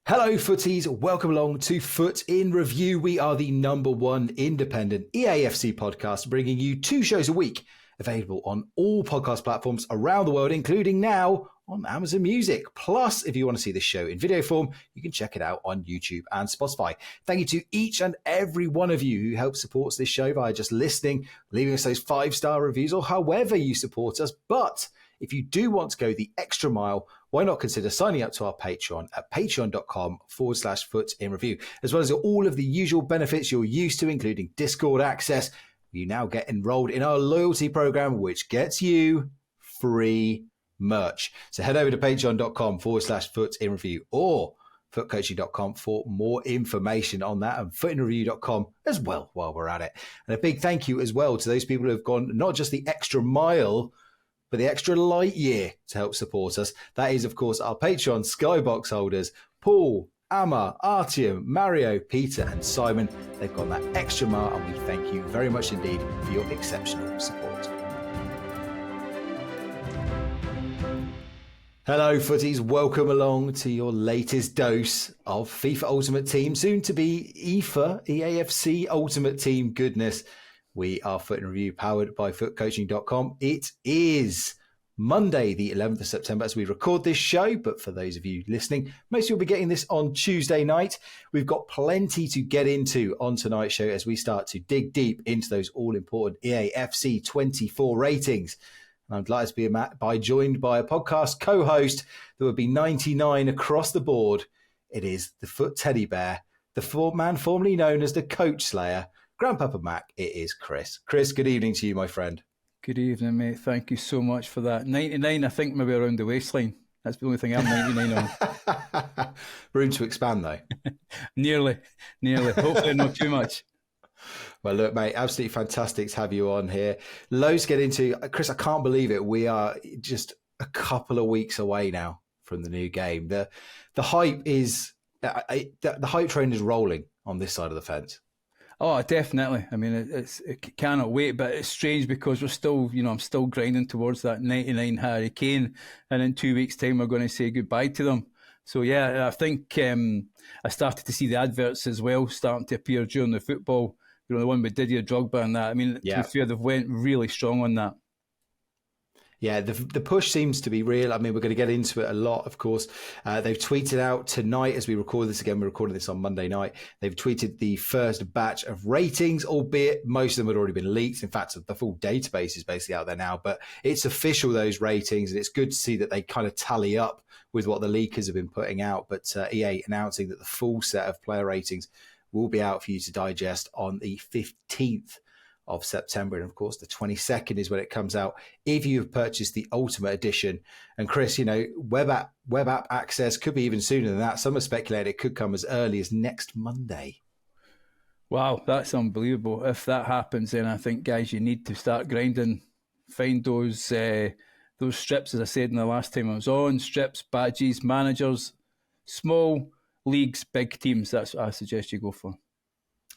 Hello footies, welcome along to Foot in Review. We are the #1 independent EAFC podcast, bringing you 2 shows a week, available on all podcast platforms around the world, including now on Amazon Music. Plus, if you want to see the show in video form, you can check it out on YouTube and Spotify. Thank you to each and every one of you who helps support this show by just listening, leaving us those 5-star reviews, or however you support us. But if you do want to go the extra mile, why not consider signing up to our Patreon at patreon.com/footinreview, as well as all of the usual benefits you're used to, including Discord access. You now get enrolled in our loyalty program, which gets you free merch. So head over to patreon.com/footinreview or footcoaching.com for more information on that, and footinreview.com as well while we're at it. And a big thank you as well to those people who have gone not just the extra mile, but the extra light year to help support us. That is, of course, our Patreon Skybox holders, Paul, Amma, Artyom, Mario, Peter and Simon. They've gone that extra mile, and we thank you very much indeed for your exceptional support. Hello footies, welcome along to your latest dose of FIFA Ultimate Team, soon to be EAFC Ultimate Team goodness. We are Foot in Review, powered by footcoaching.com. It is Monday, the 11th of September, as we record this show. But for those of you listening, most of you will be getting this on Tuesday night. We've got plenty to get into on tonight's show as we start to dig deep into those all-important EAFC 24 ratings. And I'm glad to be joined by a podcast co-host that would be 99 across the board. It is the Foot Teddy Bear, the man formerly known as the Coach Slayer, Grandpapa Mac. It is Chris. Chris, good evening to you, my friend. Good evening, mate. Thank you so much for that. 99, I think maybe around the waistline. That's the only thing I'm 99 on. Room to expand, though. Nearly. Hopefully not too much. Well, look, mate, absolutely fantastic to have you on here. Loads to get into. Chris, I can't believe it. We are just a couple of weeks away now from the new game. The hype is the hype train is rolling on this side of the fence. Oh, definitely. I mean, it cannot wait, but it's strange because we're still, I'm still grinding towards that 99 Harry Kane, and in 2 weeks' time, we're going to say goodbye to them. So, yeah, I think I started to see the adverts as well starting to appear during the football, the one with Didier Drogba and that. I mean, to be fair, they've went really strong on that. Yeah, the push seems to be real. I mean, we're going to get into it a lot, of course. They've tweeted out tonight as we record this again. We're recording this on Monday night. They've tweeted the first batch of ratings, albeit most of them had already been leaked. In fact, the full database is basically out there now. But it's official, those ratings, and it's good to see that they kind of tally up with what the leakers have been putting out. But EA announcing that the full set of player ratings will be out for you to digest on the 15th of September, and of course the 22nd is when it comes out if you have purchased the Ultimate Edition. And Chris, web app access could be even sooner than that. Some have speculated it could come as early as next Monday. Wow, that's unbelievable. If that happens, then I think, guys, you need to start grinding. Find those strips, as I said in the last time I was on, strips, badges, managers, small leagues, big teams. That's what I suggest you go for.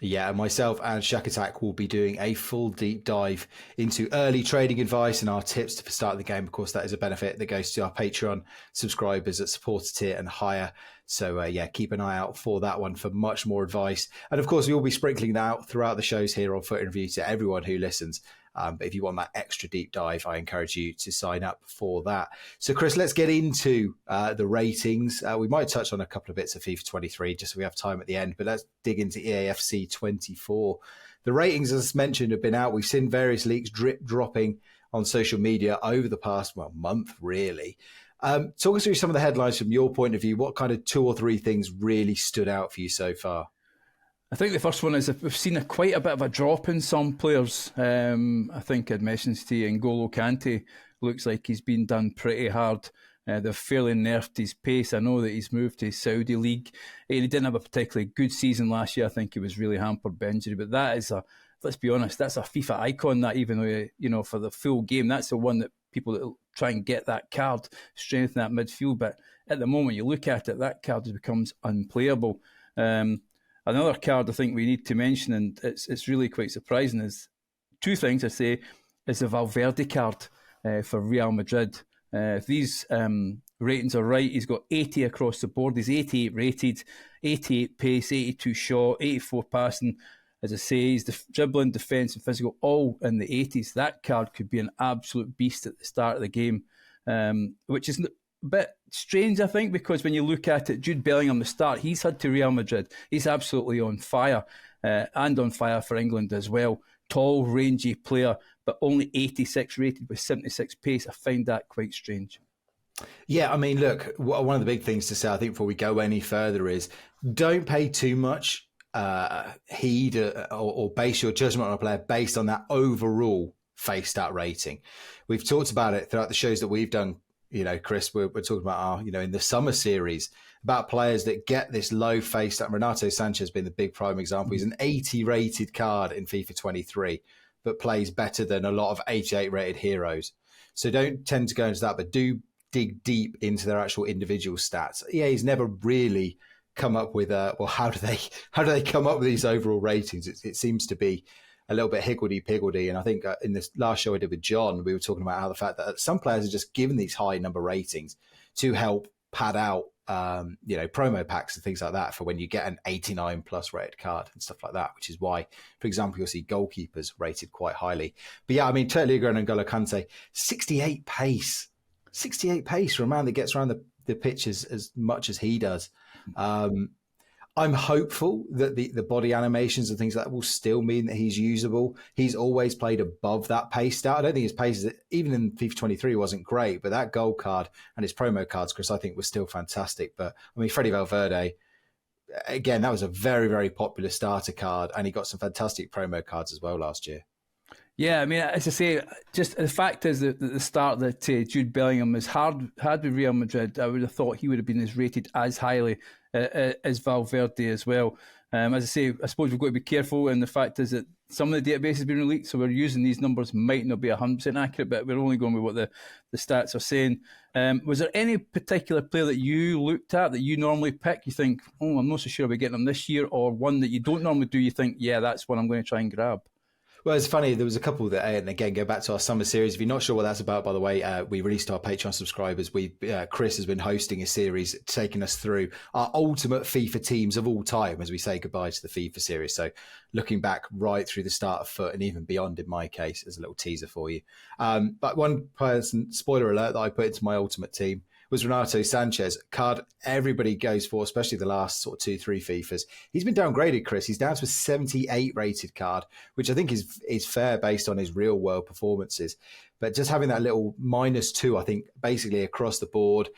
Yeah, myself and Shack Attack will be doing a full deep dive into early trading advice and our tips for starting the game. Of course, that is a benefit that goes to our Patreon subscribers at supporter tier and higher. So, keep an eye out for that one for much more advice. And, of course, we will be sprinkling that out throughout the shows here on Foot in Review to everyone who listens. But if you want that extra deep dive, I encourage you to sign up for that. So, Chris, let's get into the ratings. We might touch on a couple of bits of FIFA 23 just so we have time at the end, but let's dig into EAFC 24. The ratings, as mentioned, have been out. We've seen various leaks dropping on social media over the past month, really. Talk us through some of the headlines from your point of view. What kind of 2 or 3 things really stood out for you so far? I think the first one is that we've seen quite a bit of a drop in some players. I think I'd mentioned to you, N'Golo Kante looks like he's been done pretty hard. They've fairly nerfed his pace. I know that he's moved to Saudi League. He didn't have a particularly good season last year. I think he was really hampered by injury. But that is let's be honest, that's a FIFA icon, that, even though, for the full game, that's the one that people that try and get that card, strengthen that midfield. But at the moment, you look at it, that card becomes unplayable. Another card I think we need to mention, and it's really quite surprising, is 2 things I'd say, is the Valverde card for Real If these ratings are right. He's got 80 across the board. He's 88 rated, 88 pace, 82 shot, 84 passing. As I say, he's dribbling, defence and physical, all in the 80s. That card could be an absolute beast at the start of the game, which is a bit strange, I think, because when you look at it, Jude Bellingham, the start, he's had to Real Madrid. He's absolutely on fire, and on fire for England as well. Tall, rangy player, but only 86 rated with 76 pace. I find that quite strange. Yeah, I mean, look, one of the big things to say, I think, before we go any further is don't pay too much heed or base your judgment on a player based on that overall face stat rating. We've talked about it throughout the shows that we've done. You know, Chris, we're talking about our, in the summer series about players that get this low face stat. Renato Sanchez being the big prime example. He's an 80 rated card in FIFA 23, but plays better than a lot of 88 rated heroes. So don't tend to go into that, but do dig deep into their actual individual stats. EA's never really come up with how do they come up with these overall ratings? It seems to be a little bit higgledy-piggledy. And I think in this last show I did with John, we were talking about how the fact that some players are just given these high number ratings to help pad out, promo packs and things like that for when you get an 89 plus rated card and stuff like that, which is why, for example, you'll see goalkeepers rated quite highly. But yeah, I mean, totally agree on N'Golo Kante. 68 pace for a man that gets around the pitch as much as he does. I'm hopeful that the body animations and things like that will still mean that he's usable. He's always played above that pace stat. I don't think his pace, even in FIFA 23, wasn't great, but that gold card and his promo cards, Chris, I think was still fantastic. But I mean, Freddy Valverde, again, that was a very, very popular starter card, and he got some fantastic promo cards as well last year. Yeah, I mean, as I say, just the fact is that at the start that Jude Bellingham had with Real Madrid, I would have thought he would have been rated as highly as Valverde as well. As I say, I suppose we've got to be careful, and the fact is that some of the database has been leaked, so we're using these numbers might not be 100% accurate, but we're only going with what the stats are saying. Was there any particular player that you looked at that you normally pick? You think, oh, I'm not so sure I'll be getting him this year, or one that you don't normally do, you think, yeah, that's one I'm going to try and grab? Well, it's funny. There was a couple that, and again, go back to our summer series. If you're not sure what that's about, by the way, we released our Patreon subscribers. Chris has been hosting a series taking us through our ultimate FIFA teams of all time as we say goodbye to the FIFA series. So looking back right through the start of FUT and even beyond in my case, as a little teaser for you. But one person, spoiler alert, that I put into my ultimate team was Renato Sanchez, card everybody goes for, especially the last sort of 2-3 FIFAs. He's been downgraded, Chris. He's down to a 78 rated card, which I think is fair based on his real world performances. But just having that little -2, I think, basically across the board,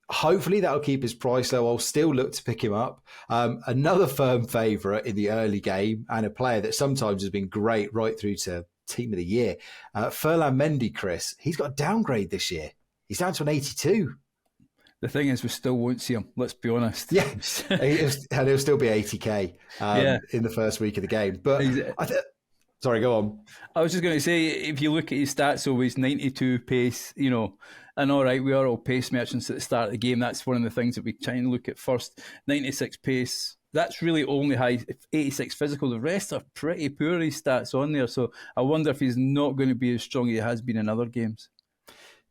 hopefully that'll keep his price low. I'll still look to pick him up. Another firm favourite in the early game and a player that sometimes has been great right through to Team of the Year. Ferland Mendy, Chris, he's got a downgrade this year. He's down to an 82. The thing is, we still won't see him, let's be honest. Yeah, and he'll still be 80k in the first week of the game. But sorry, go on. I was just going to say, if you look at his stats, always 92 pace, and all right, we are all pace merchants at the start of the game. That's one of the things that we try and look at first. 96 pace, that's really only high. 86 physical, the rest are pretty poor, his stats on there. So I wonder if he's not going to be as strong as he has been in other games.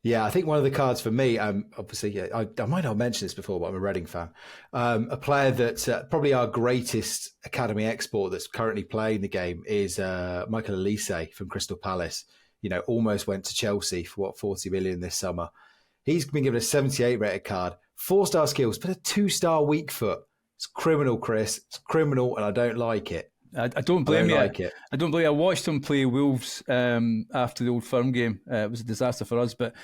Yeah, I think one of the cards for me, obviously, I might not have mentioned this before, but I'm a Reading fan. A player that probably our greatest academy export that's currently playing the game is Michael Olise from Crystal Palace. Almost went to Chelsea for 40 million this summer. He's been given a 78 rated card, 4-star skills, but a 2-star weak foot. It's criminal, Chris. It's criminal, and I don't like it. I don't blame you. Like it. I don't blame you. I watched him play Wolves after the Old Firm game. It was a disaster for us, but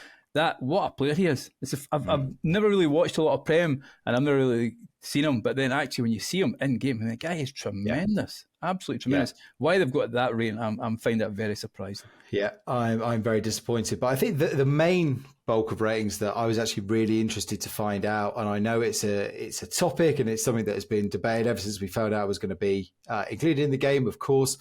what a player he is. I've never really watched a lot of Prem, and I've never really seen him. But then actually, when you see him in game, the guy is tremendous, absolutely tremendous. Yeah. Why they've got that rating, I'm finding that very surprising. Yeah, I'm very disappointed. But I think the main bulk of ratings that I was actually really interested to find out, and I know it's a topic and it's something that has been debated ever since we found out it was going to be included in the game. Of course,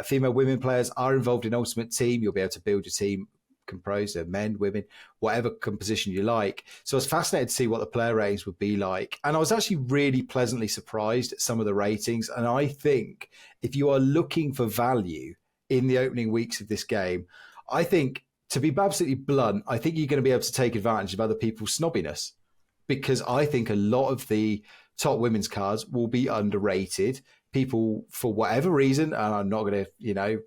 female, women players are involved in Ultimate Team. You'll be able to build your team composed of men, women, whatever composition you like. So I was fascinated to see what the player ratings would be like. And I was actually really pleasantly surprised at some of the ratings. And I think if you are looking for value in the opening weeks of this game, I think to be absolutely blunt, I think you're going to be able to take advantage of other people's snobbiness, because I think a lot of the top women's cards will be underrated. People, for whatever reason, and I'm not going to,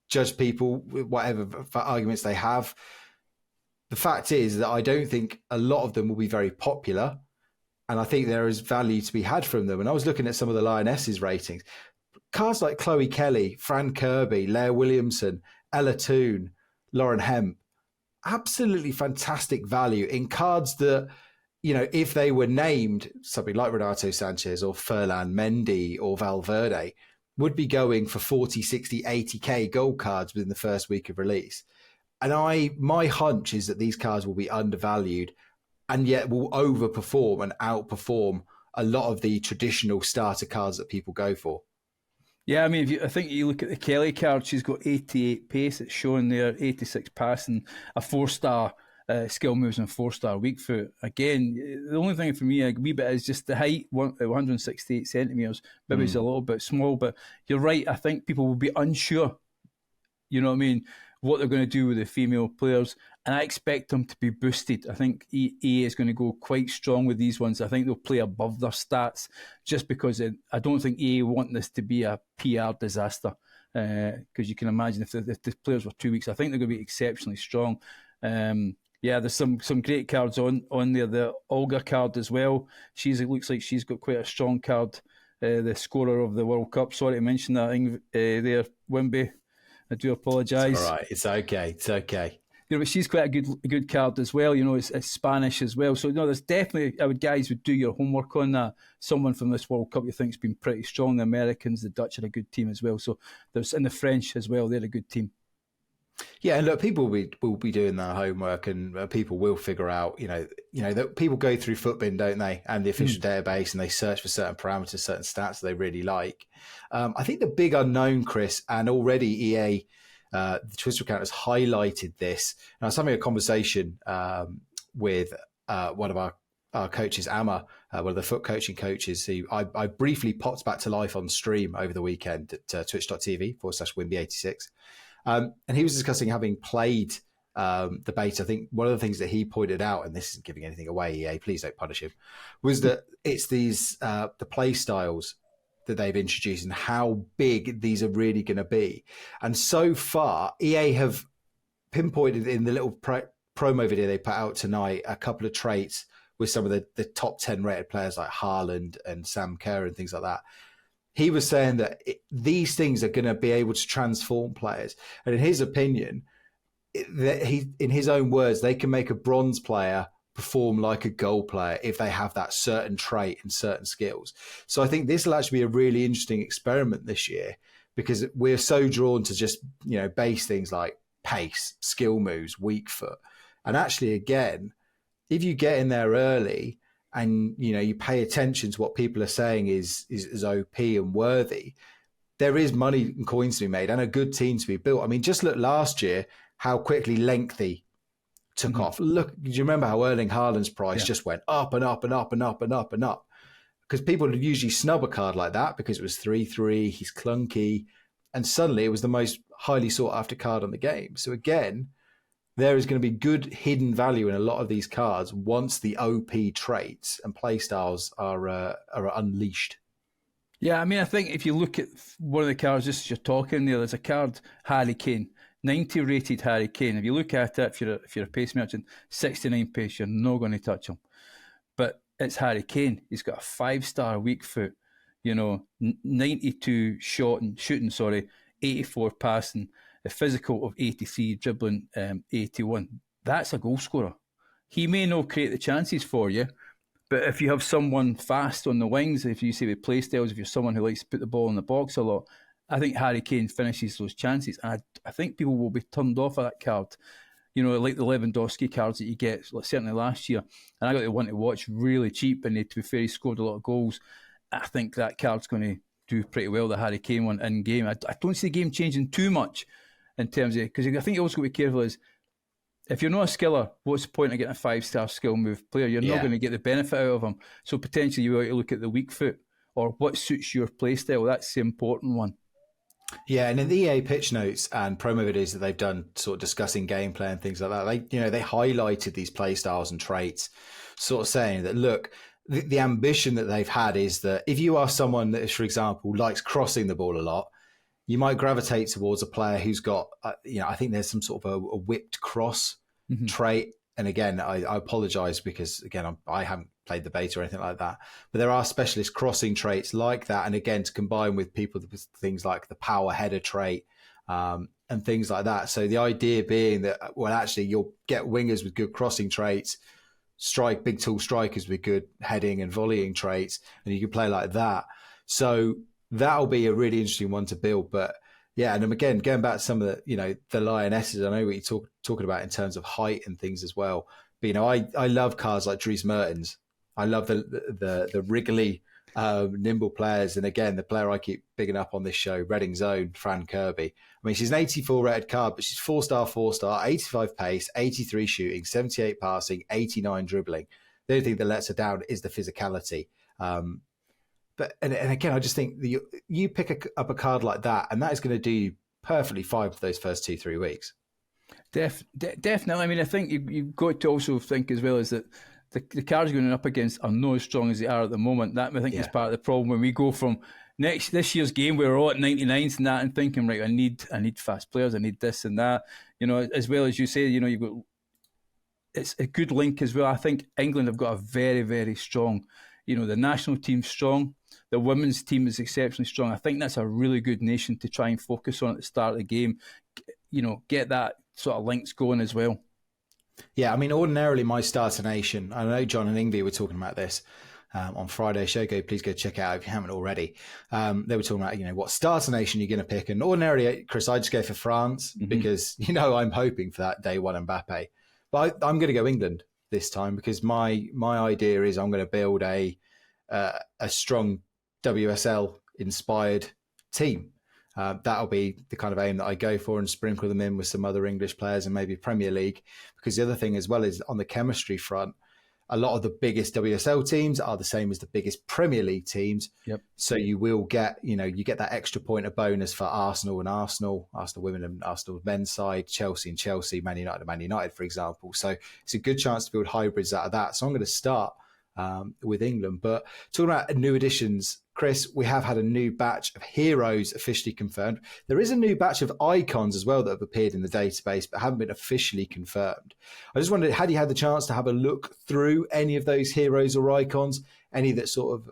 judge people whatever arguments they have. The fact is that I don't think a lot of them will be very popular, and I think there is value to be had from them. And I was looking at some of the Lionesses ratings. Cards like Chloe Kelly, Fran Kirby, Leah Williamson, Ella Toone, Lauren Hemp, absolutely fantastic value in cards that, if they were named, something like Renato Sanchez or Furlan Mendy or Valverde, would be going for 40, 60, 80k gold cards within the first week of release. And my hunch is that these cards will be undervalued and yet will overperform and outperform a lot of the traditional starter cards that people go for. Yeah, I mean, I think you look at the Kelly card, she's got 88 pace, it's showing there, 86 passing, a 4-star skill moves and 4-star weak foot. Again, the only thing for me a wee bit is just the height, 168 centimetres. Maybe it's a little bit small, but you're right. I think people will be unsure, you know what I mean, what they're going to do with the female players. And I expect them to be boosted. I think EA is going to go quite strong with these ones. I think they'll play above their stats just because I don't think EA want this to be a PR disaster. Because you can imagine if the players were 2 weeks, I think they're going to be exceptionally strong. Yeah, there's some great cards on there. The Olga card as well. It looks like she's got quite a strong card. The scorer of the World Cup. Sorry to mention that there, Wimby. I do apologise. All right, it's okay. It's okay. But she's quite a good card as well. It's Spanish as well. So there's definitely, guys would do your homework on that. Someone from this World Cup you think's been pretty strong. The Americans, the Dutch are a good team as well. So and the French as well. They're a good team. Yeah, and look, people will be doing their homework, and people will figure out, that people go through Footbin, don't they, and the official database, and they search for certain parameters, certain stats they really like. I think the big unknown, Chris, and already EA, the Twitter account has highlighted this. And I was having a conversation with one of our coaches, Amma, one of the foot coaching coaches, who I briefly popped back to life on stream over the weekend at twitch.tv/Wimby86. And he was discussing, having played the beta, I think one of the things that he pointed out, and this isn't giving anything away, EA, please don't punish him, was that it's these the play styles that they've introduced and how big these are really going to be. And so far, EA have pinpointed in the little promo video they put out tonight a couple of traits with some of the top 10 rated players like Haaland and Sam Kerr and things like that. He was saying that these things are going to be able to transform players. And in his opinion, in his own words, they can make a bronze player perform like a gold player if they have that certain trait and certain skills. So I think this will actually be a really interesting experiment this year, because we're so drawn to just, base things like pace, skill moves, weak foot. And actually, again, if you get in there early and you pay attention to what people are saying is OP and worthy, there is money and coins to be made and a good team to be built. I mean, just look last year how quickly Lengthy took off. Look, do you remember how Erling Haaland's price just went up and up and up and up and up and up? Because people would usually snub a card like that because it was 3-3, he's clunky, and suddenly it was the most highly sought after card on the game. So again, there is going to be good hidden value in a lot of these cards once the OP traits and playstyles are unleashed. Yeah, I mean, I think if you look at one of the cards, just as you're talking there's a card, Harry Kane, 90 rated Harry Kane. If you look at it, if you're a pace merchant, 69 pace, you're not going to touch him. But it's Harry Kane. He's got a 5-star weak foot, 92 shooting, 84 passing, a physical of 83, dribbling 81. That's a goal scorer. He may not create the chances for you, but if you have someone fast on the wings, if you say with play styles, if you're someone who likes to put the ball in the box a lot, I think Harry Kane finishes those chances. And I think people will be turned off of that card. Like the Lewandowski cards that you get, certainly last year. And I got the one to watch really cheap, and to be fair, he scored a lot of goals. I think that card's going to do pretty well, the Harry Kane one in game. I don't see the game changing too much in terms of, because I think you also got to be careful is, if you're not a skiller, what's the point of getting a 5-star skill move player? You're not going to get the benefit out of him. So potentially you ought to look at the weak foot or what suits your play style. That's the important one. Yeah, and in the EA pitch notes and promo videos that they've done, sort of discussing gameplay and things like that, they highlighted these play styles and traits, sort of saying that look, the ambition that they've had is that if you are someone that, for example, likes crossing the ball a lot, you might gravitate towards a player who's got, I think there's some sort of a whipped cross trait. And again, I apologize because, again, I haven't played the beta or anything like that. But there are specialist crossing traits like that. And again, to combine with people with things like the power header trait and things like that. So the idea being that, well, actually, you'll get wingers with good crossing traits, big tall strikers with good heading and volleying traits, and you can play like that. So that'll be a really interesting one to build. But yeah, and again, going back to some of the Lionesses, I know what you're talking about in terms of height and things as well. But I love cards like Dries Mertens. I love the wriggly, nimble players. And again, the player I keep bigging up on this show, Reading's own Fran Kirby. I mean, she's an 84 rated card, but she's 4-star, 85 pace, 83 shooting, 78 passing, 89 dribbling. The only thing that lets her down is the physicality. But again, I just think you pick up a card like that, and that is going to do you perfectly fine for those first 2-3 weeks. Definitely. I mean, I think you've got to also think as well is that the cards going up against are not as strong as they are at the moment. That, I think, is part of the problem when we go from this year's game where we're all at 99s and that, and thinking, right, I need fast players, I need this and that. As well as you say, you've got, it's a good link as well. I think England have got a very, very strong, the national team's strong. The women's team is exceptionally strong. I think that's a really good nation to try and focus on at the start of the game. Get that sort of links going as well. Yeah, I mean, ordinarily my starter nation, I know John and Ingvi were talking about this on Friday's show. Please go check it out if you haven't already. They were talking about, what starter nation you're going to pick. And ordinarily, Chris, I'd just go for France because, I'm hoping for that day one Mbappe. But I'm going to go England this time because my idea is I'm going to build a strong WSL inspired team. That'll be the kind of aim that I go for, and sprinkle them in with some other English players and maybe Premier League. Because the other thing as well is on the chemistry front, a lot of the biggest WSL teams are the same as the biggest Premier League teams. Yep. So you will get, you get that extra point of bonus for Arsenal women and Arsenal men's side, Chelsea and Chelsea, Man United, for example. So it's a good chance to build hybrids out of that. So I'm going to start with England. But talking about new additions, Chris, we have had a new batch of heroes officially confirmed. There is a new batch of icons as well that have appeared in the database but haven't been officially confirmed. I just wondered, had you had the chance to have a look through any of those heroes or icons, any that sort of,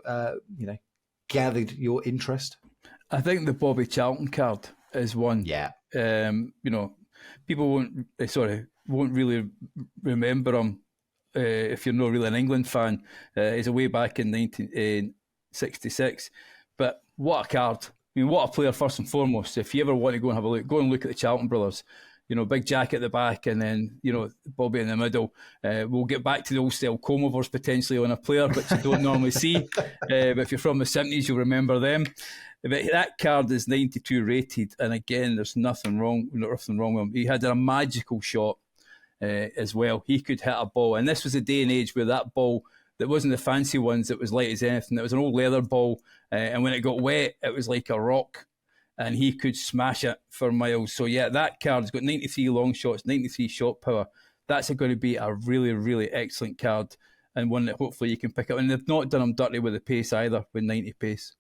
gathered your interest? I think the Bobby Charlton card is one. Yeah. People won't really remember him if you're not really an England fan. He's away back in 1966. But what a card. I mean, what a player, first and foremost. If you ever want to go and have a look, go and look at the Charlton brothers. Big Jack at the back and then, Bobby in the middle. We'll get back to the old style comb-overs potentially on a player, which you don't normally see. But if you're from the 70s, you'll remember them. But that card is 92 rated. And again, there's nothing wrong with him. He had a magical shot as well. He could hit a ball. And this was a day and age where that ball, that wasn't the fancy ones, that was light as anything. It was an old leather ball. And when it got wet, it was like a rock. And he could smash it for miles. So yeah, that card's got 93 long shots, 93 shot power. That's going to be a really, really excellent card, and one that hopefully you can pick up. And they've not done him dirty with the pace either, with 90 pace.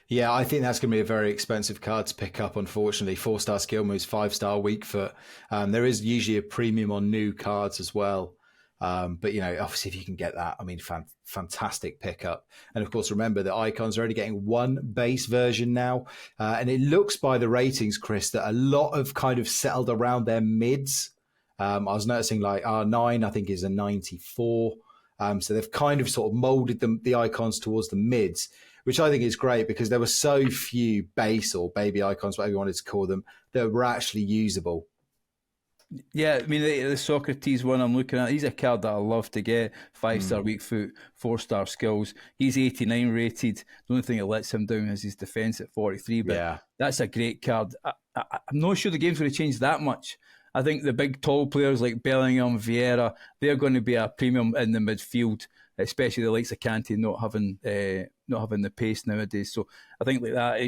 Yeah, I think that's going to be a very expensive card to pick up, unfortunately. 4-star skill moves, 5-star weak foot. There is usually a premium on new cards as well. But, obviously if you can get that, I mean, fantastic pickup. And of course, remember that icons are only getting one base version now. And it looks by the ratings, Chris, that a lot have kind of settled around their mids. I was noticing like R9, I think, is a 94. So they've kind of sort of molded the icons towards the mids, which I think is great because there were so few base or baby icons, whatever you wanted to call them, that were actually usable. Yeah, I mean, the Socrates one I'm looking at, he's a card that I love to get. 5-star weak foot, 4-star skills. He's 89 rated. The only thing that lets him down is his defence at 43, but that's a great card. I'm not sure the game's going to change that much. I think the big tall players like Bellingham, Vieira, they're going to be a premium in the midfield, especially the likes of Kanté not having the pace nowadays. So I think like that,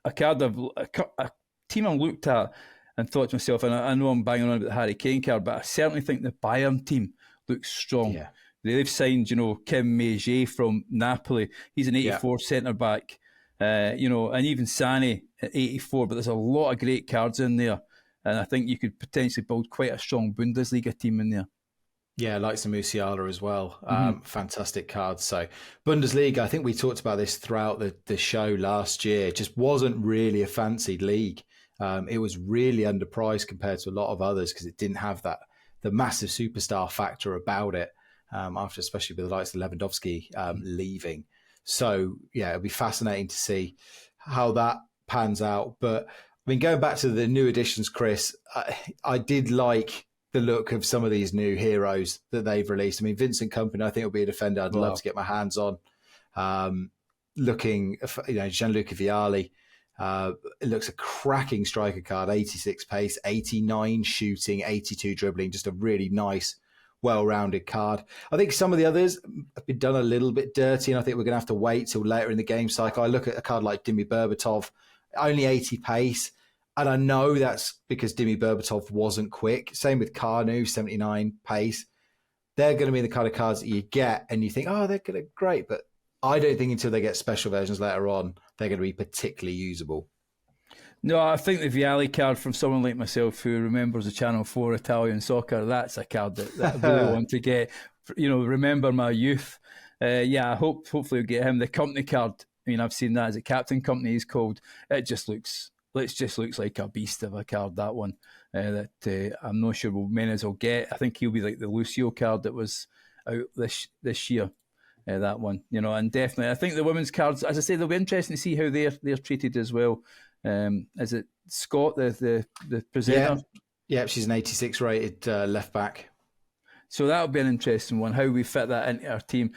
a card a team I looked at and thought to myself, and I know I'm banging on about the Harry Kane card, but I certainly think the Bayern team looks strong. Yeah. They've signed, Kim Meje from Napoli. He's an 84 centre back, and even Sané at 84. But there's a lot of great cards in there, and I think you could potentially build quite a strong Bundesliga team in there. Yeah, like some Musiala as well. Fantastic cards. So Bundesliga, I think we talked about this throughout the show last year. It just wasn't really a fancied league. It was really underpriced compared to a lot of others because it didn't have the massive superstar factor about it. After, especially with the likes of Lewandowski leaving. So, yeah, it'll be fascinating to see how that pans out. But, I mean, going back to the new additions, Chris, I did like the look of some of these new heroes that they've released. I mean, Vincent Kompany, I think will be a defender I'd love to get my hands on. Looking, Gianluca Vialli, it looks a cracking striker card, 86 pace, 89 shooting, 82 dribbling, just a really nice, well-rounded card. I think some of the others have been done a little bit dirty, and I think we're going to have to wait till later in the game cycle. I look at a card like Dimi Berbatov, only 80 pace, and I know that's because Dimi Berbatov wasn't quick. Same with Kanu, 79 pace. They're going to be the kind of cards that you get, and you think, oh, they're going to great, but I don't think until they get special versions later on, they're going to be particularly usable. No, I think the Vialli card from someone like myself who remembers the Channel 4 Italian soccer, that's a card that I really want to get. Remember my youth. Hopefully we'll get him. The Company card, I mean, I've seen that as a Captain Company he's called. It just looks like a beast of a card, that one. That I'm not sure many will get. I think he'll be like the Lucio card that was out this year. That one, and definitely, I think the women's cards, as I say, they'll be interesting to see how they're treated as well. Is it Scott, the presenter? Yeah, she's an 86 rated left back. So that'll be an interesting one, how we fit that into our team.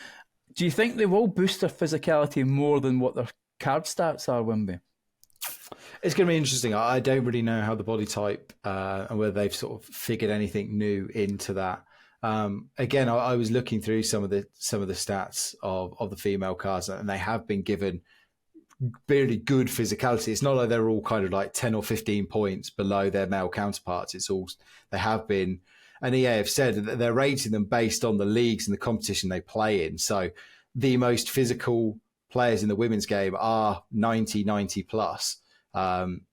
Do you think they will boost their physicality more than what their card stats are, Wimby? It's going to be interesting. I don't really know how the body type and whether they've sort of figured anything new into that. Again, I was looking through some of the stats of the female cards, and they have been given really good physicality. It's not like they're all kind of like 10 or 15 points below their male counterparts. It's all they have been, and EA have said that they're rating them based on the leagues and the competition they play in. So the most physical players in the women's game are 90 plus,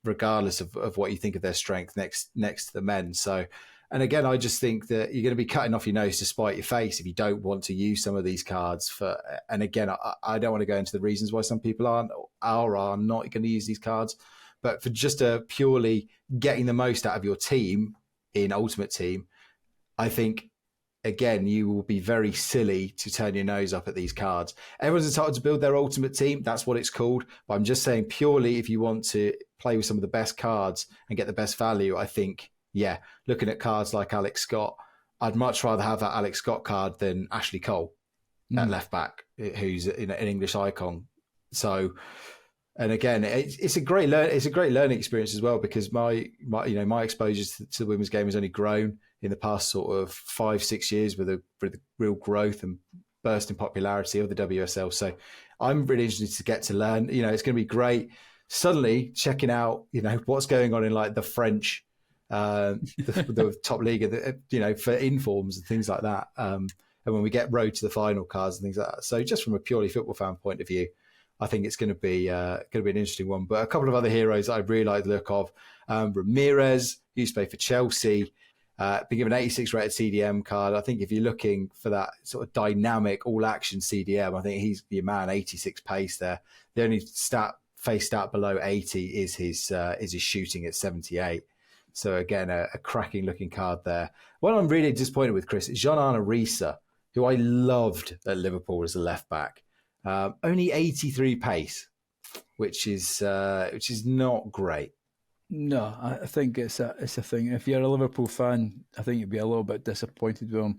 regardless of what you think of their strength next to the men. So. And again, I just think that you're going to be cutting off your nose to spite your face if you don't want to use some of these cards for. And again, I don't want to go into the reasons why some people are not going to use these cards, but for just purely getting the most out of your team in Ultimate Team, I think again you will be very silly to turn your nose up at these cards. Everyone's entitled to build their Ultimate Team. That's what it's called. But I'm just saying purely if you want to play with some of the best cards and get the best value, I think. Yeah, looking at cards like Alex Scott, I'd much rather have that Alex Scott card than Ashley Cole at left back, who's an English icon. So, and again, it's a great learning experience as well, because my exposure to the women's game has only grown in the past sort of 5-6 years with the real growth and burst in popularity of the WSL. So, I'm really interested to get to learn. It's going to be great. Suddenly checking out, what's going on in like the French. The top league, for informs and things like that, and when we get road to the final cards and things like that. So, just from a purely football fan point of view, I think it's going to be an interesting one. But a couple of other heroes that I really like the look of: Ramirez, who used to play for Chelsea, been given an 86 rated CDM card. I think if you're looking for that sort of dynamic all-action CDM, I think he's your man. 86 pace there. The only face stat below 80 is his shooting at 78. So again, a cracking looking card there. What I'm really disappointed with, Chris, is Jean-Arne Riise, who I loved at Liverpool as a left back. Only 83 pace, which is not great. No, I think it's a thing. If you're a Liverpool fan, I think you'd be a little bit disappointed with him.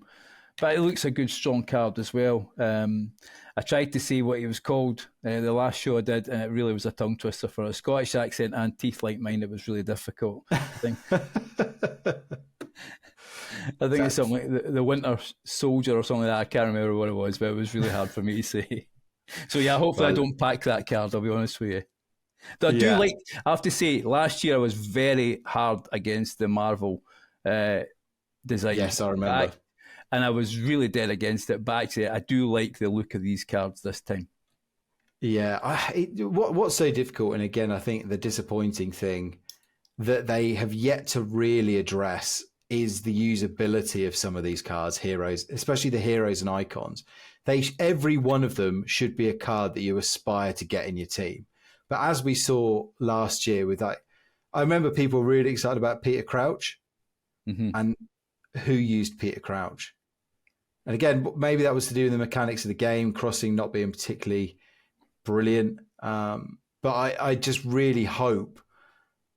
But it looks a good, strong card as well. I tried to see what he was called the last show I did, and it really was a tongue twister for a Scottish accent and teeth like mine. It was really difficult. I think it's something like the Winter Soldier or something like that. I can't remember what it was, but it was really hard for me to say. So yeah, hopefully I don't pack that card, I'll be honest with you. Though I do Yeah. like, I have to say, last year I was very hard against the Marvel design. Yes, I remember. And I was really dead against it. But actually, I do like the look of these cards this time. Yeah. What's so difficult, and again, I think the disappointing thing that they have yet to really address is the usability of some of these cards, heroes, especially the heroes and icons. Every one of them should be a card that you aspire to get in your team. But as we saw last year with that, I remember people really excited about Peter Crouch, and who used Peter Crouch? And again, maybe that was to do with the mechanics of the game, crossing not being particularly brilliant. But I just really hope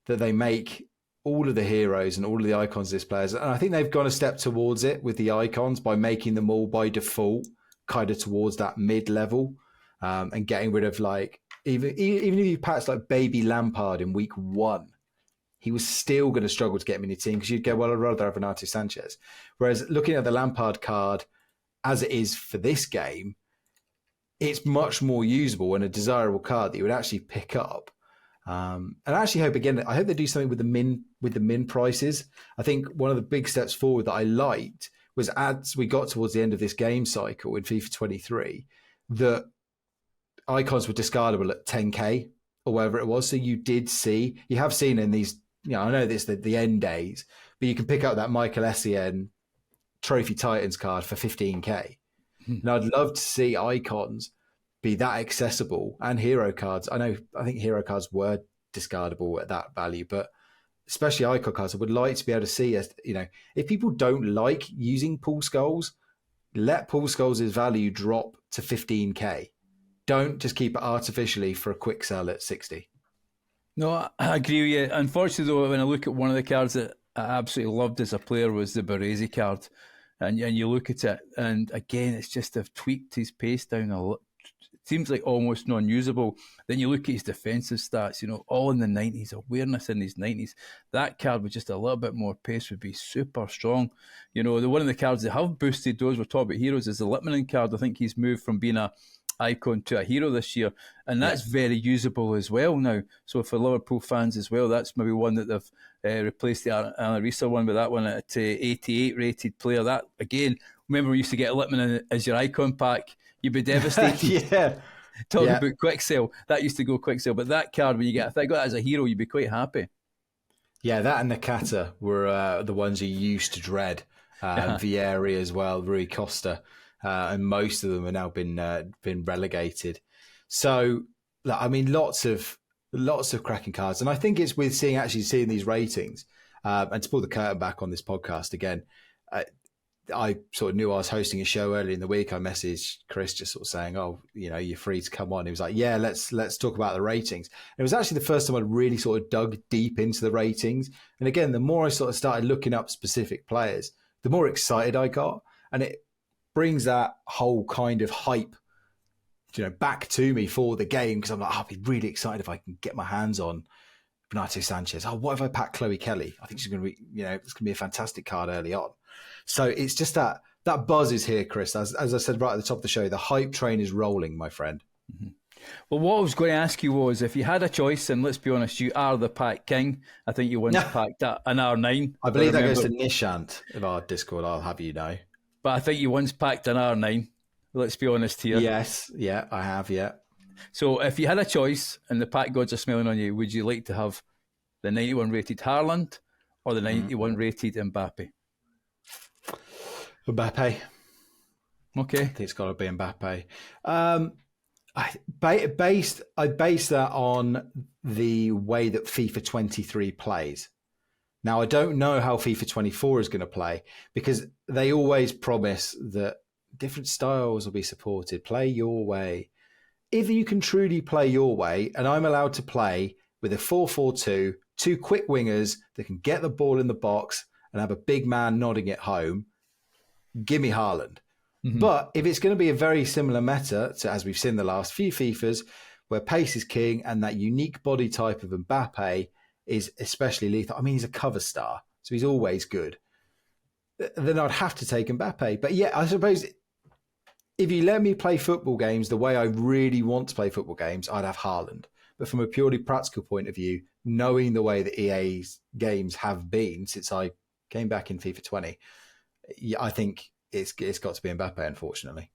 that they make all of the heroes and all of the icons of these players. And I think they've gone a step towards it with the icons by making them all by default kind of towards that mid-level, and getting rid of like, even if you patch like Baby Lampard in week 1, he was still going to struggle to get him in your team because you'd go, well, I'd rather have Renato Sanchez. Whereas looking at the Lampard card as it is for this game, it's much more usable and a desirable card that you would actually pick up. And I actually hope, again, I hope they do something with the min prices. I think one of the big steps forward that I liked was as we got towards the end of this game cycle in FIFA 23, that icons were discardable at 10k or whatever it was. So you have seen in these, I know this the end days, but you can pick up that Michael Essien Trophy Titans card for 15k. And I'd love to see icons be that accessible, and hero cards. I think hero cards were discardable at that value, but especially icon cards, I would like to be able to see, if people don't like using Pool Skulls, let Pool Skulls' value drop to 15k. Don't just keep it artificially for a quick sell at 60. No, I agree with you. Unfortunately, though, when I look at one of the cards that I absolutely loved as a player was the Baresi card. And you look at it, and again, it's just they've tweaked his pace down a lot. It seems like almost non-usable. Then you look at his defensive stats, all in the 90s, awareness in his 90s. That card with just a little bit more pace would be super strong. The one of the cards that have boosted those, we're talking about heroes, is the Lipmanen card. I think he's moved from being a icon to a hero this year, and that's very usable as well now. So for Liverpool fans as well, that's maybe one that they've replaced the Anarisa one with that one at 88 rated player. That again, remember we used to get Lipman as your icon pack, you'd be devastated. Talking about quick sale, that used to go quick sale, but that card, when you get, if I got it as a hero, you'd be quite happy. Yeah, that and Nakata were the ones you used to dread. Vieri as well, Rui Costa. And most of them have now been relegated. So, I mean, lots of cracking cards, and I think it's with seeing these ratings. And to pull the curtain back on this podcast again, I sort of knew I was hosting a show earlier in the week. I messaged Chris just sort of saying, "Oh, you're free to come on." He was like, "Yeah, let's talk about the ratings." And it was actually the first time I'd really sort of dug deep into the ratings. And again, the more I sort of started looking up specific players, the more excited I got, and it brings that whole kind of hype, back to me for the game, because I'm like, I'll be really excited if I can get my hands on Renato Sanchez. Oh, what if I pack Chloe Kelly? I think she's going to be, it's going to be a fantastic card early on. So it's just that buzz is here, Chris. As I said right at the top of the show, the hype train is rolling, my friend. Mm-hmm. Well, what I was going to ask you was, if you had a choice, and let's be honest, you are the pack king. I think you once packed an R9. I believe that goes to Nishant of our Discord, I'll have you know. But I think you once packed an R9. Let's be honest here. Yes, yeah, I have, yeah. So if you had a choice and the pack gods are smelling on you, would you like to have the 91 rated Haaland or the 91 rated Mbappe? Mbappe. Okay. I think it's got to be Mbappe. I base that on the way that FIFA 23 plays. Now, I don't know how FIFA 24 is going to play, because they always promise that different styles will be supported. Play your way. If you can truly play your way, and I'm allowed to play with a 4-4-2, two quick wingers that can get the ball in the box and have a big man nodding it home, give me Haaland. Mm-hmm. But if it's going to be a very similar meta to as we've seen the last few FIFAs, where pace is king and that unique body type of Mbappe is especially lethal. I mean, he's a cover star, so he's always good. Then I'd have to take Mbappe. But yeah, I suppose if you let me play football games the way I really want to play football games, I'd have Haaland. But from a purely practical point of view, knowing the way that EA's games have been since I came back in FIFA 20, I think it's got to be Mbappe, unfortunately.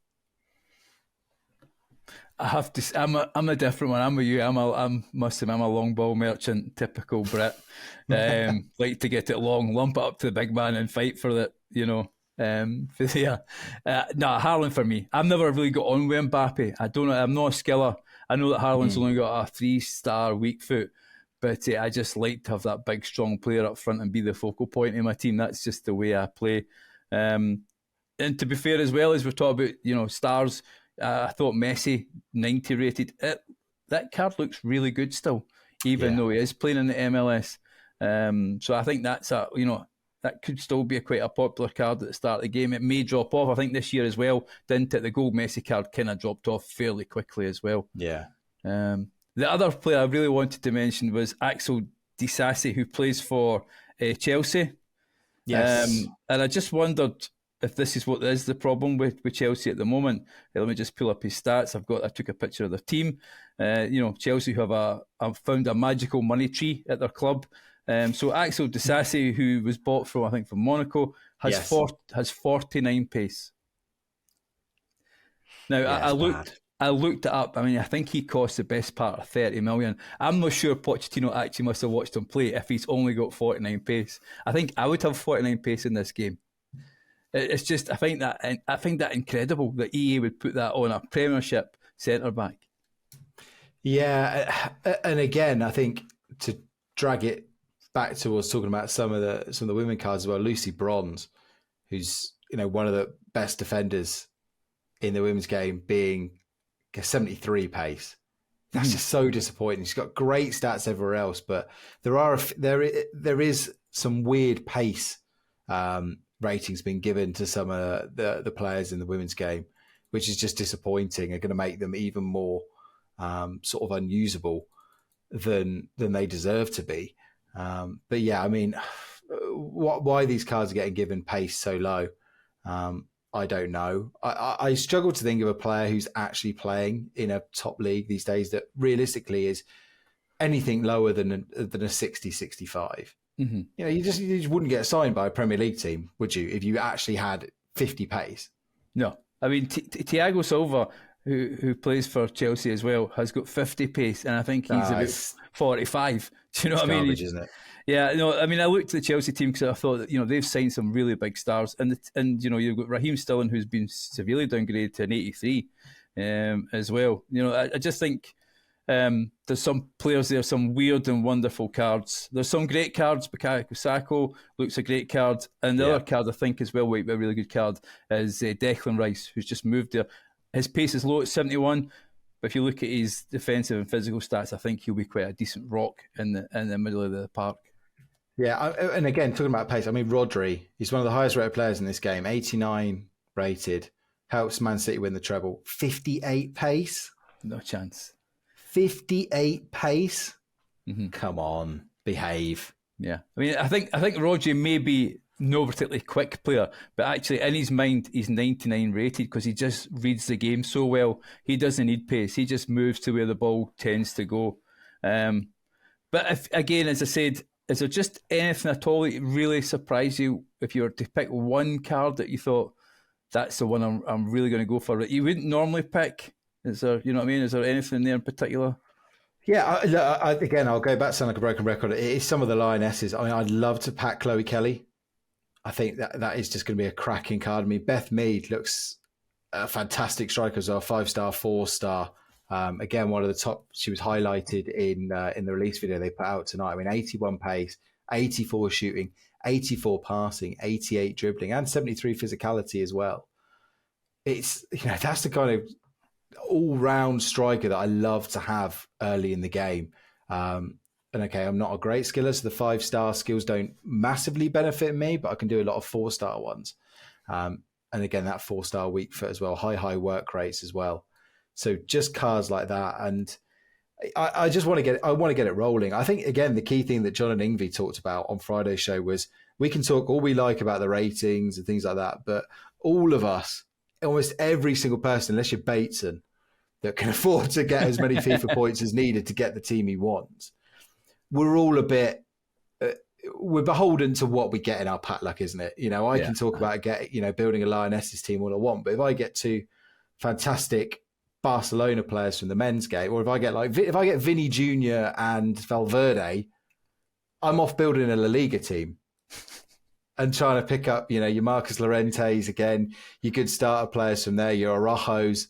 I have to. I'm a different one. I'm with you. I'm a long ball merchant, typical Brit. Like to get it long, lump it up to the big man, and fight for it. No, Haaland for me. I've never really got on with Mbappe. I don't know. I'm not a skiller. I know that Haaland's only got a 3-star weak foot, but I just like to have that big, strong player up front and be the focal point in my team. That's just the way I play. And to be fair, as well as we're talking about, stars. I thought Messi 90 rated. That card looks really good still, even though he is playing in the MLS. So I think that's that could still be quite a popular card at the start of the game. It may drop off. I think this year as well, didn't it? The gold Messi card kind of dropped off fairly quickly as well. Yeah. The other player I really wanted to mention was Axel Disasi, who plays for Chelsea. Yes. And I just wondered if this is what is the problem with Chelsea at the moment. Let me just pull up his stats. I took a picture of their team. Chelsea who have found a magical money tree at their club. So Axel Disasi, who was bought from Monaco, has 49 pace. Now I looked it up. I mean, I think he costs the best part of 30 million. I'm not sure Pochettino actually must have watched him play if he's only got 49 pace. I think I would have 49 pace in this game. It's just I find that incredible that EA would put that on a Premiership centre back. Yeah, and again, I think to drag it back towards talking about some of the women cards as well. Lucy Bronze, who's one of the best defenders in the women's game, being 73 pace. That's just so disappointing. She's got great stats everywhere else, but there is some weird pace ratings being given to some of the players in the women's game, which is just disappointing. Are going to make them even more sort of unusable than they deserve to be. But yeah, I mean, why these cards are getting given pace so low, I don't know. I struggle to think of a player who's actually playing in a top league these days that realistically is anything lower than a 60, 65. Mm-hmm. You just wouldn't get signed by a Premier League team, would you, if you actually had 50 pace? No. I mean, Thiago Silva, who plays for Chelsea as well, has got 50 pace, and I think he's about 45. Do you know what I mean? Garbage, isn't it? Yeah, no. I mean, I looked at the Chelsea team because I thought that they've signed some really big stars, and you've got Raheem Sterling, who's been severely downgraded to an 83 as well. I just think there's some players there, some weird and wonderful cards. There's some great cards. Bukayo Saka looks a great card, and the other card I think as well, a really good card, is Declan Rice, who's just moved there. His pace is low at 71. But if you look at his defensive and physical stats, I think he'll be quite a decent rock in the middle of the park. Yeah, and again, talking about pace, I mean, Rodri, he's one of the highest rated players in this game, 89 rated, helps Man City win the treble. 58 pace? No chance. 58 pace? Mm-hmm. Come on, behave. Yeah, I mean, I think Rodri may be no particularly quick player, but actually in his mind he's 99 rated because he just reads the game so well. He doesn't need pace, he just moves to where the ball tends to go. But if, again, as I said, is there just anything at all that really surprised you if you were to pick one card that you thought that's the one I'm really going to go for that you wouldn't normally pick? Is there, you know what I mean, is there anything there in particular? Yeah, again, I'll go back to sound like a broken record. It is some of the Lionesses. I mean, I'd love to pack Chloe Kelly. I think that is just going to be a cracking card. I mean, Beth Mead looks a fantastic striker as well, 5-star, 4-star. Again, one of the top. She was highlighted in the release video they put out tonight. I mean, 81 pace, 84 shooting, 84 passing, 88 dribbling, and 73 physicality as well. It's that's the kind of all-round striker that I love to have early in the game. And okay, I'm not a great skiller, so the 5-star skills don't massively benefit me, but I can do a lot of 4-star ones. And again, that 4-star weak foot as well, high work rates as well. So just cards like that, and I just want to get it rolling. I think again the key thing that John and Ingvi talked about on Friday's show was we can talk all we like about the ratings and things like that, but all of us, almost every single person, unless you're Bateson, that can afford to get as many FIFA points as needed to get the team he wants. We're all a bit, we're beholden to what we get in our padlock, isn't it? I can talk about building a Lionesses team all I want, but if I get two fantastic Barcelona players from the men's game, or if I get Vinny Jr. and Valverde, I'm off building a La Liga team and trying to pick up, your Marcus Llorentes again, your good starter players from there, your Araujo's.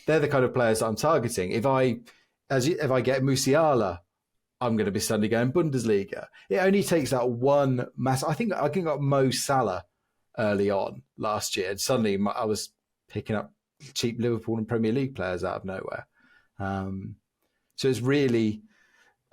They're the kind of players that I'm targeting. If I get Musiala, I'm going to be suddenly going Bundesliga. It only takes that one mass. I think I got Mo Salah early on last year, and suddenly I was picking up cheap Liverpool and Premier League players out of nowhere. So it's really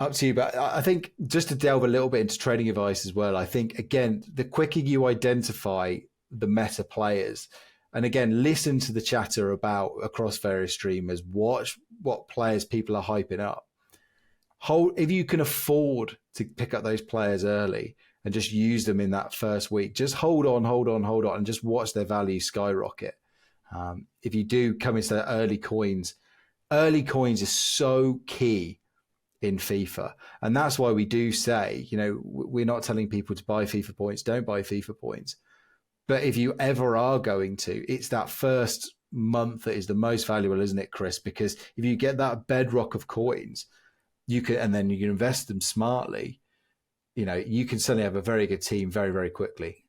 up to you. But I think just to delve a little bit into trading advice as well, I think, again, the quicker you identify the meta players, and again, listen to the chatter across various streamers, watch what players people are hyping up. If you can afford to pick up those players early and just use them in that first week, just hold on, and just watch their value skyrocket. If you do come into the early coins is so key in FIFA. And that's why we do say, we're not telling people to buy FIFA points, don't buy FIFA points. But if you ever are going to, it's that first month that is the most valuable, isn't it, Chris? Because if you get that bedrock of coins, and then you can invest them smartly, you can suddenly have a very good team very, very quickly.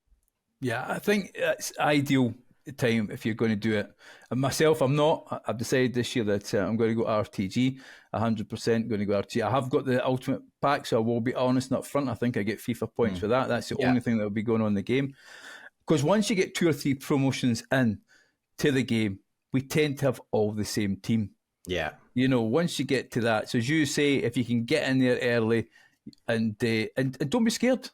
Yeah, I think it's ideal time if you're going to do it. And myself, I've decided this year that I'm going to go RTG, 100% going to go RTG. I have got the Ultimate Pack, so I will be honest and up front. I think I get FIFA points for that. That's the only thing that will be going on in the game. Because once you get 2 or 3 promotions in to the game, we tend to have all the same team. Yeah. Once you get to that, so as you say, if you can get in there early and don't be scared.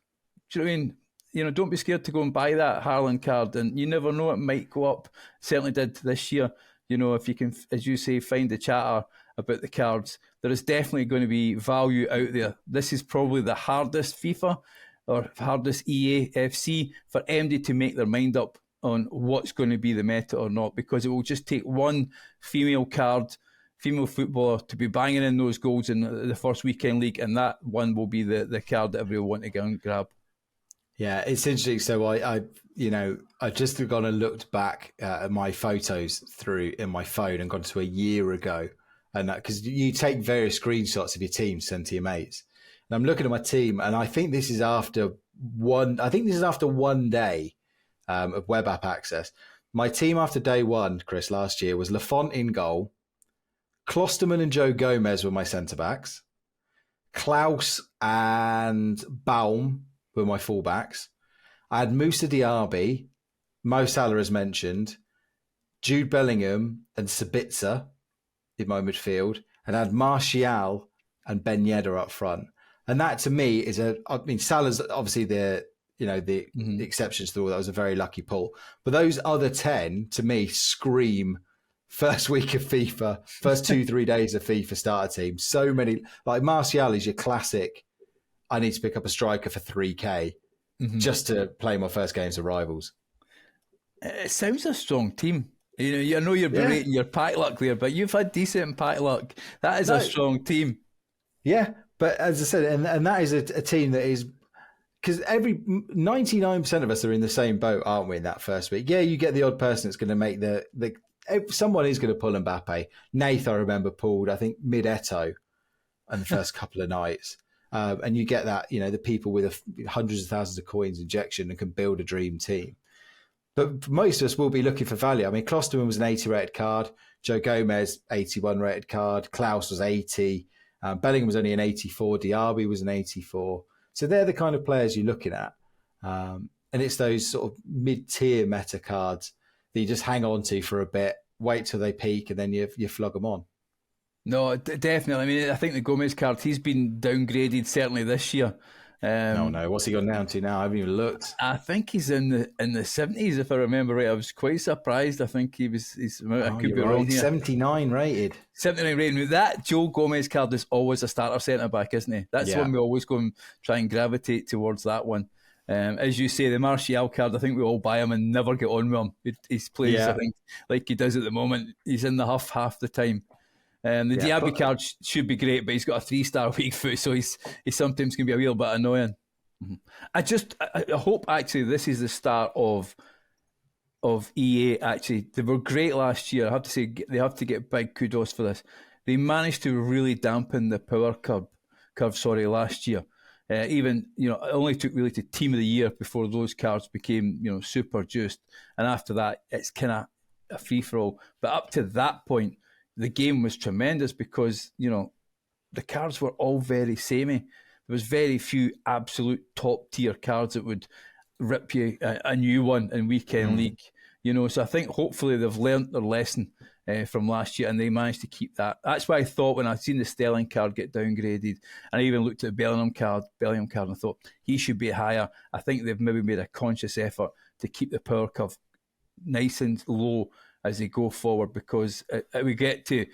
Do you know what I mean? Don't be scared to go and buy that Haaland card, and you never know, it might go up. Certainly did this year. If you can, as you say, find the chatter about the cards, there is definitely going to be value out there. This is probably the hardest FIFA or hardest EAFC for MD to make their mind up on what's going to be the meta or not, because it will just take one female footballer to be banging in those goals in the first weekend league, and that one will be the card that everyone want to go and grab. Yeah, it's interesting. So I just gone and looked back at my photos in my phone and gone to a year ago, and because you take various screenshots of your team, send to your mates. And I'm looking at my team, and I think this is after one day of web app access. My team after day one, Chris, last year was Lafont in goal. Klosterman and Joe Gomez were my centre-backs. Klaus and Baum were my full-backs. I had Moussa Diaby, Mo Salah as mentioned, Jude Bellingham and Sabitzer in my midfield, and I had Martial and Ben Yedder up front. And that to me is Salah's obviously the exceptions to all that was a very lucky pull. But those other 10 to me scream first week of FIFA, first 2-3 days of FIFA starter team. So many, like Martial is your classic. I need to pick up a striker for 3K just to play my first games of Rivals. It sounds a strong team. I know you're berating your pack luck there, but you've had decent pack luck. That is a strong team. Yeah, but as I said, and that is a team that is, because 99% of us are in the same boat, aren't we, in that first week? Yeah, you get the odd person that's going to make someone is going to pull Mbappe. Nath, I remember, pulled, I think, mid-Eto in the first couple of nights. And you get that, the people with hundreds of thousands of coins injection and can build a dream team. But most of us will be looking for value. I mean, Klosterman was an 80 rated card. Joe Gomez, 81 rated card. Klaus was 80. Bellingham was only an 84. Diaby was an 84. So they're the kind of players you're looking at. And it's those sort of mid-tier meta cards that you just hang on to for a bit, wait till they peak, and then you flog them on. No, definitely. I mean, I think the Gomez card, he's been downgraded certainly this year. No. What's he gone down to now? I haven't even looked. I think he's in the 70s, if I remember right. I was quite surprised. I think I could be wrong here. 79 rated. 79 rated. That Joe Gomez card is always a starter centre back, isn't he? That's one we always go and try and gravitate towards that one. As you say, the Martial card, I think we all buy him and never get on with him. He's plays, I think, like he does at the moment. He's in the huff half the time. The Diaby card should be great, but he's got a 3-star weak foot, so he's sometimes can be a real bit annoying. I hope actually this is the start of EA. Actually, they were great last year. I have to say they have to get big kudos for this. They managed to really dampen the power curve last year. Even it only took really to Team of the Year before those cards became super juiced, and after that it's kind of a free for all. But up to that point, the game was tremendous because the cards were all very samey. There was very few absolute top tier cards that would rip you a new one in weekend league. So I think hopefully they've learnt their lesson from last year and they managed to keep that. That's why I thought when I seen the Sterling card get downgraded, and I even looked at the Bellingham card and I thought he should be higher. I think they've maybe made a conscious effort to keep the power curve nice and low as they go forward, because we get to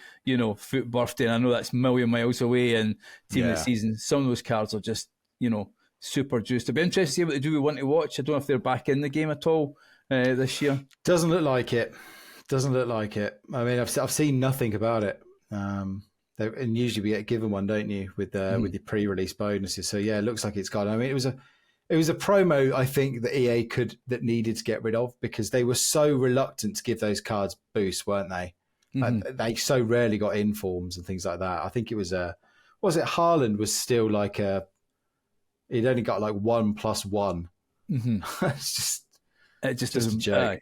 foot birthday, and I know that's a million miles away and team of the season. Some of those cards are just super juiced. It'll be interesting to see what they do with One to Watch. I don't know if they're back in the game at all this year. Doesn't look like it. I mean, I've seen nothing about it. And usually we get given one, don't you, with the pre-release bonuses? So yeah, it looks like it's gone. I mean, it was a promo I think that EA that needed to get rid of, because they were so reluctant to give those cards boosts, weren't they? They so rarely got informs and things like that. I think it was Haaland was still like he'd only got like 1+1. It just doesn't, a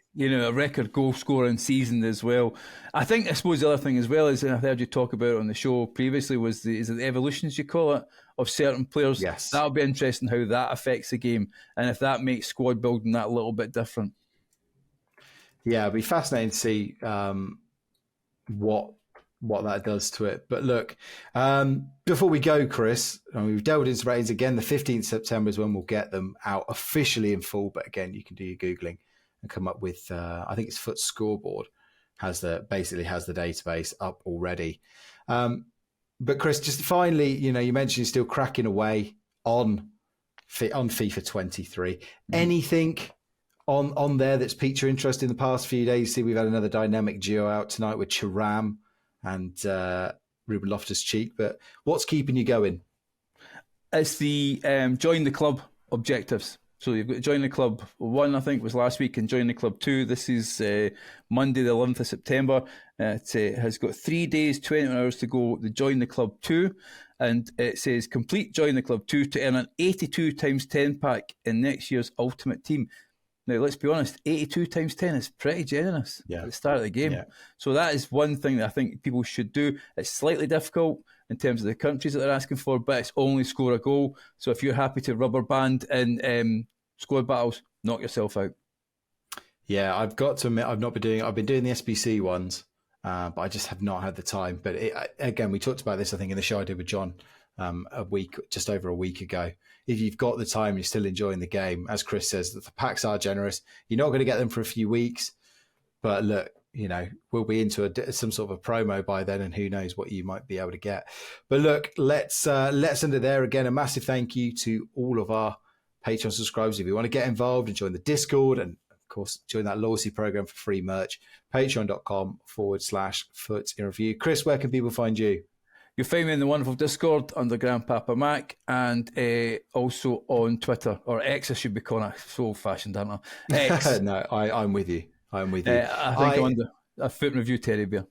record goal scoring season as well. I suppose the other thing as well is, and I heard you talk about it on the show previously, is it the evolutions, you call it, of certain players? Yes. That'll be interesting how that affects the game, and if that makes squad building that a little bit different. Yeah, it'll be fascinating to see what that does to it. But look, before we go, Chris, we've delved into ratings again. The 15th September is when we'll get them out officially in full. But again, you can do your Googling and come up with, I think it's Foot Scoreboard basically has the database up already. But Chris, just finally, you mentioned you're still cracking away on FIFA 23. Anything on there that's piqued your interest in the past few days? See, we've had another dynamic duo out tonight with Thuram and Ruben Loftus-Cheek, but what's keeping you going? It's the join the club objectives. So you've got join the club 1, I think, was last week, and join the club 2. This is Monday, the 11th of September. It has got 3 days, 21 hours to go. The join the club 2, and it says complete join the club 2 to earn an 82 times 10 pack in next year's Ultimate Team. Now, let's be honest, 82 times 10 is pretty generous at the start of the game. Yeah. So that is one thing that I think people should do. It's slightly difficult in terms of the countries that they're asking for, but it's only score a goal. So if you're happy to rubber band in squad battles, knock yourself out. Yeah, I've got to admit, I've been doing the SBC ones, but I just have not had the time. But again, we talked about this, I think, in the show I did with John just over a week ago. If you've got the time, you're still enjoying the game. As Chris says, the packs are generous. You're not going to get them for a few weeks, but look, we'll be into some sort of a promo by then, and who knows what you might be able to get. But look, let's end it there. Again, a massive thank you to all of our Patreon subscribers. If you want to get involved and join the Discord, and of course join that loyalty program for free merch, patreon.com/Foot in Review. Chris, where can people find you? You'll find me in the wonderful Discord under Grandpapa Mac, and also on Twitter, or X I should be calling it. So old-fashioned, aren't I? X. No, I'm with you. I think I'm under a Foot in Review Teddy Bear.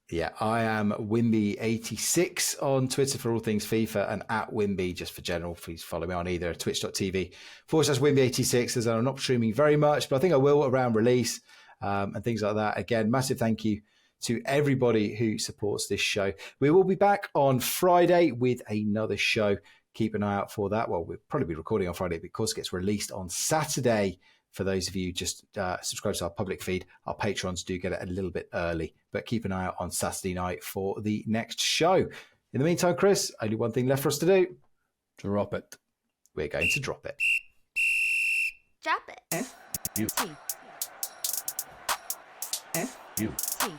Yeah, I am Wimby86 on Twitter for all things FIFA, and at Wimby just for general. Please follow me on either twitch.tv/Wimby86, as I'm not streaming very much, but I think I will around release and things like that. Again, massive thank you to everybody who supports this show. We will be back on Friday with another show. Keep an eye out for that. Well, we'll probably be recording on Friday because it gets released on Saturday. For those of you just subscribe to our public feed, our patrons do get it a little bit early, but keep an eye out on Saturday night for the next show. In the meantime, Chris, only one thing left for us to do. Drop it. We're going to drop it. Drop it. F-U-T. F-U-T.